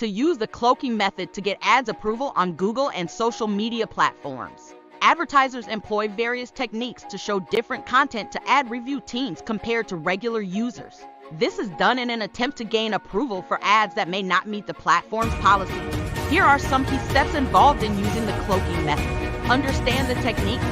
to use the cloaking method to get ads approval on Google and social media platforms. Advertisers employ various techniques to show different content to ad review teams compared to regular users. This is done in an attempt to gain approval for ads that may not meet the platform's policies. Here are some key steps involved in using the cloaking method. Understand the techniques.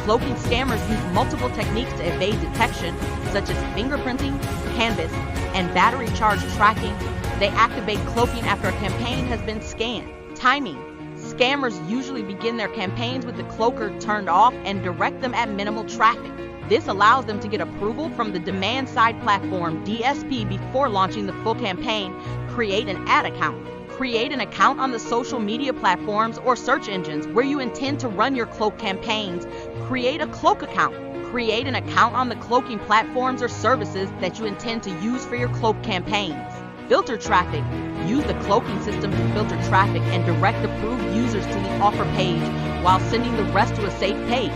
Cloaking scammers use multiple techniques to evade detection, such as fingerprinting, canvas, and battery charge tracking. They activate cloaking after a campaign has been scanned. Timing. Scammers usually begin their campaigns with the cloaker turned off and direct them at minimal traffic. This allows them to get approval from the demand-side platform DSP before launching the full campaign. Create an ad account. Create an account on the social media platforms or search engines where you intend to run your cloak campaigns. Create a cloak account. Create an account on the cloaking platforms or services that you intend to use for your cloak campaigns. Filter traffic. Use the cloaking system to filter traffic and direct approved users to the offer page while sending the rest to a safe page.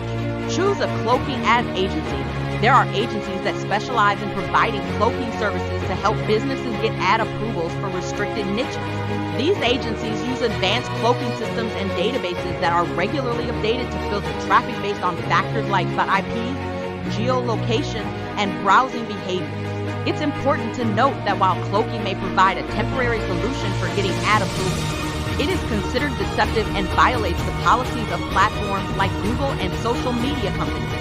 Choose a cloaking ad agency. There are agencies that specialize in providing cloaking services to help businesses get ad approvals for restricted niches. These agencies use advanced cloaking systems and databases that are regularly updated to filter traffic based on factors like IP, geolocation, and browsing behavior. It's important to note that while cloaking may provide a temporary solution for getting ad approval, it is considered deceptive and violates the policies of platforms like Google and social media companies.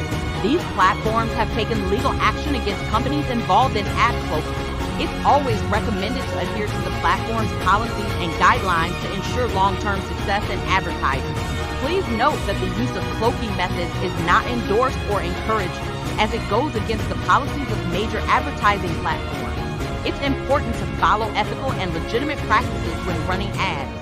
These platforms have taken legal action against companies involved in ad cloaking. It's always recommended to adhere to the platform's policies and guidelines to ensure long-term success in advertising. Please note that the use of cloaking methods is not endorsed or encouraged, as it goes against the policies of major advertising platforms. It's important to follow ethical and legitimate practices when running ads.